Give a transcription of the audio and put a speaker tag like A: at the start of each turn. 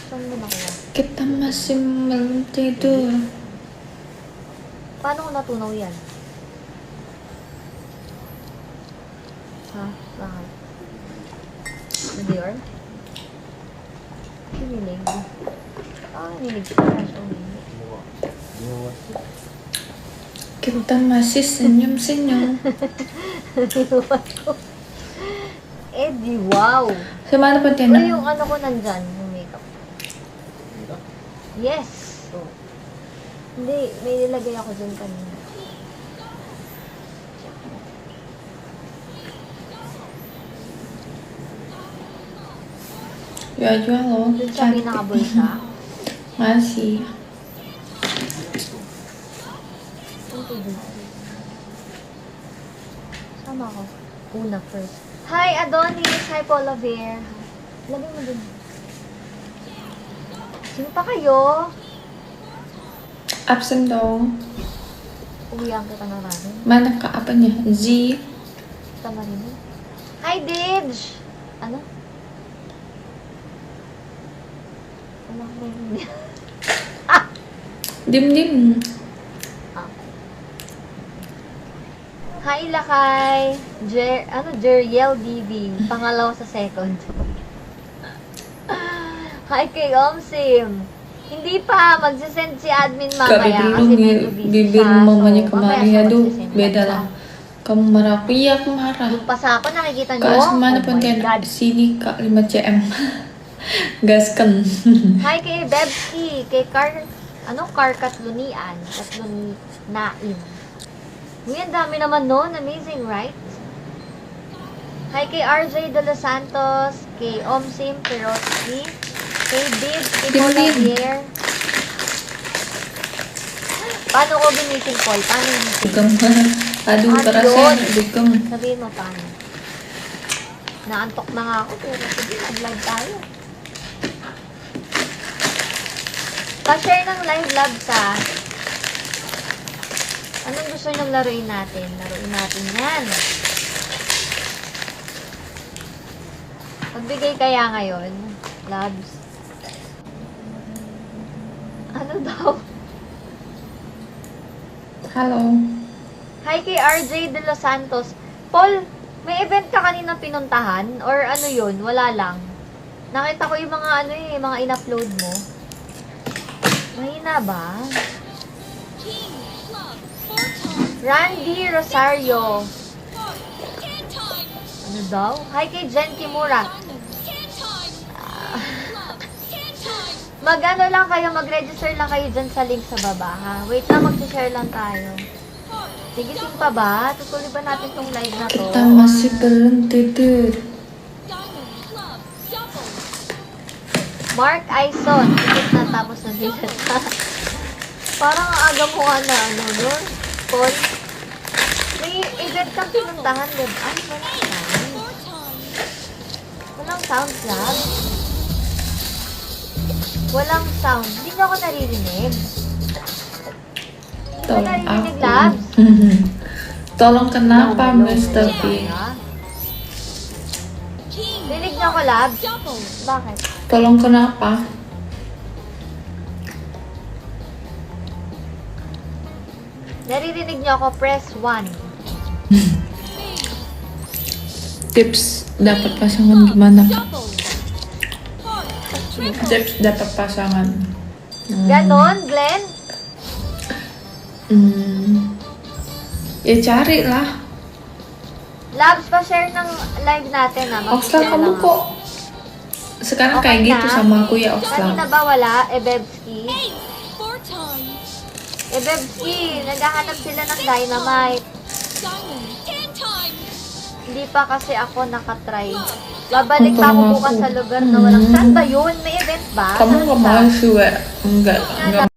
A: Saan mo nakuha?
B: Kita masimang tidur.
A: Paano ko natunaw yan? Ha? Bakit? Nadior? Kinilig. Kinilig siya.
B: Kita masih senyum-senyum.
A: Eh, di wow!
B: Sa mana pa
A: Uy,
B: tiyan?
A: yung ano ko nandyan, yung makeup. Yes! Oh. Hindi, may nilagay ako dyan kanina.
B: Jual-jual loh.
A: Dun sa pinakabulsa.
B: Masih.
A: Ang tubig. Sama ko. Una first. Hi, Adonis! Hi, Paula Bear. Lagay mo dun. Sino pa kayo?
B: Absent daw.
A: Uwihan kita na rin.
B: Mana ka apa niya? Z.
A: Tama rin. Hi, Didge! Ano? Ano ko rin?
B: Dim-dim.
A: Hi, Lakay! Jeriel DB. Pangalawa sa second. Hi, kay Omsim. Hindi pa. Magsisend si admin mamaya. Kasi medyo busy
B: Bibir
A: siya.
B: mamanya
A: So,
B: kemarin.
A: mamaya siya
B: Aduh,
A: magsisend.
B: beda lah. Kamu marah aku, iya aku marah.
A: Yung pasa ako, nakikita nyo?
B: Kak, mana
A: Oh
B: pun
A: my
B: tiyan?
A: God.
B: Sini kak 5 cm. Gaskan.
A: Hi, kay Bebski. Kay Car Katlunian. Katluninain. Uy, ang dami naman nun. Amazing, right? Hi kay RJ De Los Santos, kay Omsim Perotsky, kay Bib, kay Paul Javier. Paano ko ginising, Paul? Paano ginising?
B: Bigam. Aduh,
A: Ano
B: parasa.
A: yun?
B: Bigam.
A: Sabihin mo paano. Naantok na nga ako, pero sige, nag-live tayo. Pa-share ng live labs, ha? Anong gusto nyo laruin natin? Laruin natin yan. Magbigay kaya ngayon, labs. Ano daw?
B: Halo.
A: Hi kay RJ De Los Santos. Paul, may event ka kanina pinuntahan? Or ano yun? Wala lang. Nakita ko yung mga mga in-upload mo. Mahina ba? Randy Rosario. Ano daw? Hi kay Jen Kimura. Mag-ano lang kayo, mag-register lang kayo dyan sa link sa baba, ha? Wait lang, mag-share lang tayo. Sige, sing pa ba? Tutuloy ba natin tong live na to?
B: Kita masih belum tidur.
A: Mark Aison. Tikit na tapos na din. Parang ang aga mo nga na, no? Paul? May event kang pinuntahan, di ba? Ay, walang sound. Walang sound, lab. Walang sound. Hindi niyo ako naririnig. Hindi ba naririnig, labs?
B: Tolong kenapa,
A: Hello,
B: Mr.
A: hello.
B: B?
A: Rinig niyo ako, labs? Bakit?
B: Tolong kenapa?
A: Naririnig niyo ako, press 1.
B: Tips dapat pasangan gimana, Kak? Tips dapat pasangan.
A: Ganon, Glenn?
B: Ya cari lah.
A: Labs, pa-share ng live natin, ha?
B: Oxlak,
A: Mag-share
B: kamu
A: lang
B: kok sekarang
A: Okay
B: kayak gitu
A: na?
B: sama aku ya,
A: Kanina
B: Oxlak?
A: ba wala? Ebebski? Ebebski, naghahanap sila ng dynamite. Hindi pa kasi ako nakatry. Babalik pa ako bukas sa lugar na walang... Saan ba yun? May event ba?
B: Kamu
A: Saan
B: nggak
A: siya?
B: mau sih, Wak? Enggak